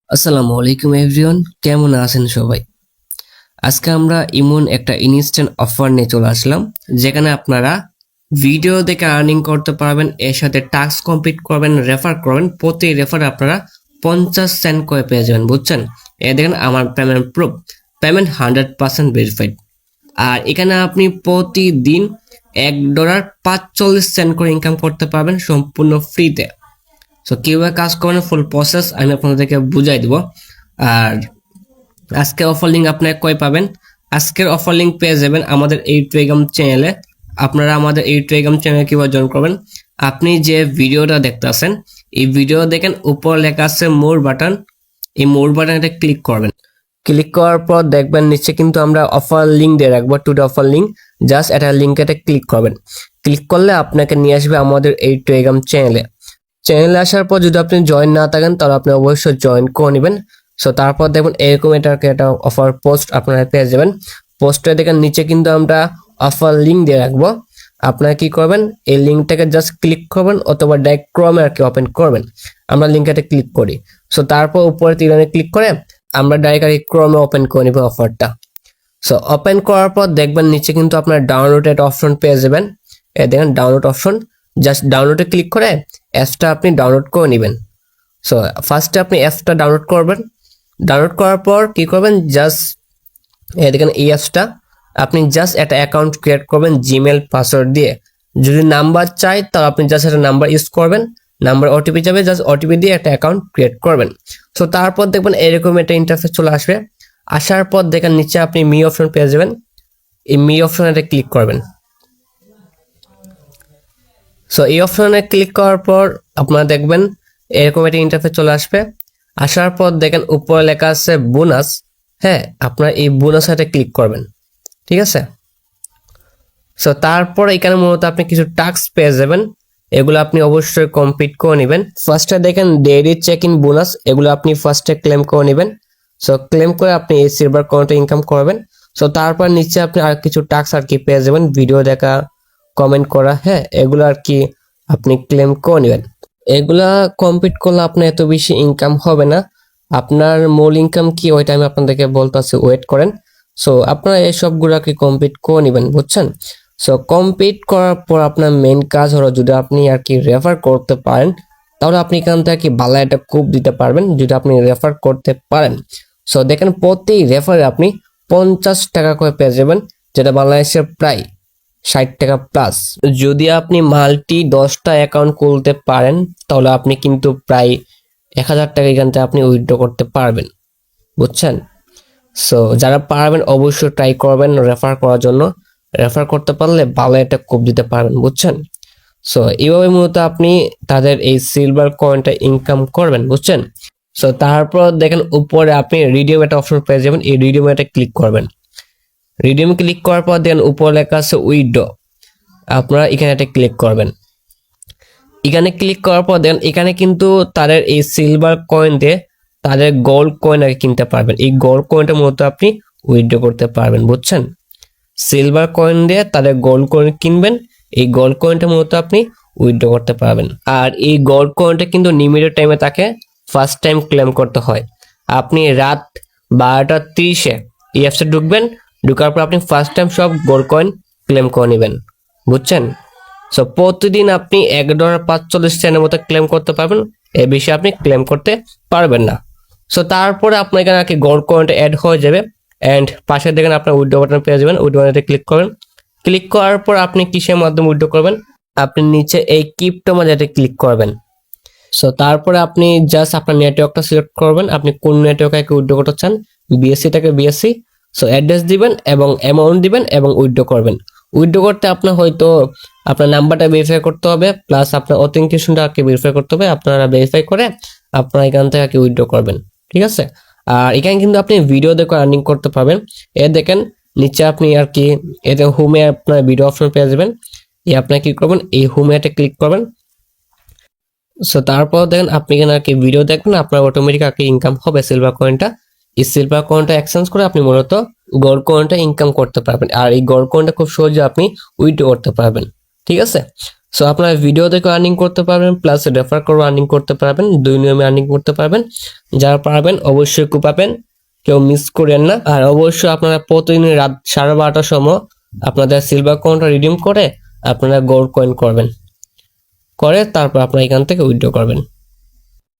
আসসালামু আলাইকুম এভরিওয়ান, কেমন আছেন সবাই? আজকে আমরা ইমন একটা ইনস্ট্যান্ট অফার নিয়ে চলে আসলাম, যেখানে আপনারা ভিডিও দেখে আর্নিং করতে পারবেন, এর সাথে টাস্ক কমপ্লিট করবেন, রেফার করবেন, প্রতি রেফারে আপনারা 50 সেন্ট করে পেয়ে যাবেন। বুঝছেন? এ দেখেন আমার পেমেন্ট প্রুফ, পেমেন্ট 100% ভেরিফাইড। আর এখানে আপনি প্রতিদিন $1.45 করে ইনকাম করতে পারবেন সম্পূর্ণ ফ্রিতে। সো কিভাবে কাজ করবেন ফুল প্রসেস আমি আপনাদেরকে বুঝাই দিব। আর আজকে অফার লিঙ্ক আপনারা কই পাবেন? আজকের অফার লিঙ্ক পেয়ে যাবেন আমাদের এই টেলিগ্রাম চ্যানেলে। আপনারা আমাদের এই টেলিগ্রাম চ্যানেলে কিভাবে জয়েন করবেন? আপনি যে ভিডিওটা দেখতেছেন, এই ভিডিও দেখেন উপর লেখা আছে মোর বাটন, এই মোর বাটনটা ক্লিক করবেন। ক্লিক করার পর দেখবেন নিচে কিন্তু আমরা অফার লিঙ্ক দিয়ে রাখবো, টুডে অফার লিঙ্ক। জাস্ট এটা লিঙ্কেতে ক্লিক করবেন। ক্লিক করলে আপনাকে নিয়ে আসবে আমাদের এই টেলিগ্রাম চ্যানেলে আসার পর যদি আপনি জয়েন না থাকেন তাহলে আপনি অবশ্যই জয়েন করে নেবেন। সো তারপর দেখুন এরকম এটাকে একটা অফার পোস্ট আপনারা পেয়ে যাবেন। পোস্টে দেখেন নিচে কিন্তু আমরা অফার লিঙ্ক দিয়ে রাখবো। আপনারা কি করবেন, এই লিঙ্কটাকে জাস্ট ক্লিক করবেন অথবা ডাইরেক্ট ক্রমে আর কি ওপেন করবেন। আমরা লিঙ্কটাতে ক্লিক করি। সো তারপর উপরে তীরে ক্লিক করে আমরা ডাইরেক্ট আর ক্রমে ওপেন করে নিব অফারটা। সো ওপেন করার পর দেখবেন নিচে কিন্তু আপনার ডাউনলোডেড অপশন পেয়ে যাবেন। এই দেখেন ডাউনলোড অপশন, জাস্ট ডাউনলোডে ক্লিক করে অ্যাপসটা আপনি ডাউনলোড করে নেবেন। সো ফার্স্টে আপনি অ্যাপসটা ডাউনলোড করবেন। ডাউনলোড করার পর কি করবেন, জাস্ট দেখেন এই অ্যাপসটা আপনি জাস্ট একটা অ্যাকাউন্ট ক্রিয়েট করবেন জিমেল পাসওয়ার্ড দিয়ে। যদি নাম্বার চাই তাহলে আপনি জাস্ট একটা নাম্বার ইউজ করবেন, নাম্বার ওটিপি যাবে, জাস্ট ওটিপি দিয়ে একটা অ্যাকাউন্ট ক্রিয়েট করবেন। সো তারপর দেখবেন এরকম একটা ইন্টারফেস চলে আসবে। আসার পর দেখেন নিচে আপনি মি অপশন পেয়ে যাবেন। এই মি অপশনে ক্লিক করবেন। সো এই অপশনে ক্লিক করার পর আপনারা দেখবেন এরকম একটা ইন্টারফেস চলে আসবে। আসার পর দেখেন উপরে লেখা আছে বোনাস। হ্যাঁ, আপনারা এই বোনাসে ক্লিক করবেন। ঠিক আছে? সো তারপর এখানে মূলত আপনি কিছু টাস্ক পেয়ে যাবেন, এগুলো আপনি অবশ্যই কমপ্লিট করে নেবেন। ফার্স্টে দেখেন ডেইলি চেক ইন বোনাস, এগুলো আপনি ফার্স্টে ক্লেম করে নেবেন। সো ক্লেম করে আপনি এই সিলভার কয়েনটা ইনকাম করবেন। সো তারপর নিচে আপনি আর কিছু টাস্ক আর কি পেয়ে যাবেন, ভিডিও দেখা, কমেন্ট করা, হ্যাঁ এগুলো আর কি আপনি ক্লেম করে নেবেন। এগুলা কমপ্লিট করলে আপনার এত বেশি ইনকাম হবে না। আপনার মূল ইনকাম কি ওইটা আমি আপনাদেরকে বলতেছি, ওয়েট করেন। সো আপনারা এই সবগুলাকে কমপ্লিট করে নেবেন, বুঝছেন? সো কমপ্লিট করার পর আপনার মেন কাজ হলো যদি আপনি আর কি রেফার করতে পারেন তাহলে আপনি এখান থেকে কি ভালো একটা কুপ দিতে পারবেন যদি আপনি রেফার করতে পারেন। সো দেখেন প্রতি রেফারে আপনি 50 টাকা করে পেয়ে যাবেন, যেটা বাংলাদেশের প্রায় 60 টাকা প্লাস। যদি আপনি মাল্টি 10টা অ্যাকাউন্ট খুলতে পারেন তাহলে আপনি কিন্তু প্রায় 1000 টাকা এখান থেকে আপনি উইথড্র করতে পারবেন, বুঝছেন? সো যারা পারবেন অবশ্যই ট্রাই করবেন রেফার করার জন্য। রেফার করতে পারলে ভালো একটা কোপ দিতে পারবেন, বুঝছেন? সো এইভাবে মূলত আপনি তাদের এই সিলভার কয়েনটা ইনকাম করবেন, বুঝছেন? সো তারপর দেখেন উপরে আপনি রিডিউম একটা অপশন পেয়ে যাবেন, এই রিডিউমে একটা ক্লিক করবেন। রিডিউম ক্লিক করার পর দেন উপরে লেখা আছে উইথড্র, আপনারা এখানে একটা ক্লিক করবেন। এখানে ক্লিক করার পর দেন এখানে কিন্তু তাদের এই সিলভার কয়েন দিয়ে তাদের গোল্ড কয়েন আগে কিনতে পারবেন। এই গোল্ড কয়েনটা মূলত আপনি উইথড্র করতে পারবেন, বুঝছেন? সিলভার কয়েন দিয়ে তাদের গোল্ড কয়েন কিনবেন, এই গোল্ড কয়েনটা মূলত আপনি উইথড্র করতে পারবেন। আর এই গোল্ড কয়েনটা কিন্তু লিমিটেড টাইমে তাকে ফার্স্ট টাইম ক্লেম করতে হয়। আপনি রাত 12টা 30-এ এই অ্যাপসে ঢুকবেন, ঢুকার পর আপনি ফার্স্ট টাইম সব গোল্ড কয়েন ক্লেম করে নেবেন, বুঝছেন? সো প্রতিদিন আপনি $1.45 মতো ক্লেম করতে পারবেন, এর বেশি আপনি ক্লেম করতে পারবেন না। সো তারপরে আপনার এখানে আর কি গোল্ড কয়েনটা অ্যাড হয়ে যাবে। অ্যান্ড পাশে দেখেন আপনার উইথড্র বাটন পেয়ে যাবেন, উইথড্র বাটনে ক্লিক করবেন। ক্লিক করার পর আপনি কিসের মাধ্যমে উইথড্র করবেন, আপনি নিচে এই ক্রিপ্টো মার্কেটে ক্লিক করবেন। সো তারপরে আপনি জাস্ট আপনার নেটওয়ার্কটা সিলেক্ট করবেন, আপনি কোন নেটওয়ার্কে উইথড্র করতে চান, বিএসসি থেকে বিএসসি। সো অ্যাড্রেস দিবেন এবং অ্যামাউন্ট দিবেন এবং উইথড্র করবেন। উইথড্র করতে আপনার হয়তো আপনার নাম্বারটা ভেরিফাই করতে হবে, প্লাস আপনার অথেন্টিকেশনটা আর কি ভেরিফাই করতে হবে। আপনারা ভেরিফাই করে আপনারা এখান থেকে আর কি উইথড্র করবেন, ঠিক আছে? আর এখানে কিন্তু আপনি ভিডিও দেখে আর্নিং করতে পারবেন। এ দেখেন নিচে আপনি আর কি এতে হোমে আপনার ভিডিও অপশন পেয়ে যাবেন। আপনার কি করবেন, এই হোমে একটা ক্লিক করবেন। সো তারপর দেখেন আপনি এখানে আর কি ভিডিও দেখবেন, আপনার অটোমেটিক আর কি ইনকাম হবে সিলভার কয়েনটা। এই সিলভার কয়েনটা এক্সচেঞ্জ করে আপনি মূলত গোল্ড কয়েনটা ইনকাম করতে পারবেন। আর এই গোল্ড কয়েনটা খুব সহজে আপনি উইথড্র করতে পারবেন, ঠিক আছে? সো আপনারা ভিডিও দেখে আর্নিং করতে পারবেন, প্লাস রেফার করে আর্নিং করতে পারবেন, দুই নিয়মে আর্নিং করতে পারবেন। যারা পারবেন অবশ্যই কুপাবেন, কেউ মিস করেন না। আর অবশ্যই আপনারা প্রতিদিন রাত 12:30টার সময় আপনাদের সিলভার কয়েনটা রিডিম করে আপনারা গোল্ড কয়েন করবেন, করে তারপর আপনারা এখান থেকে উইথড্র করবেন।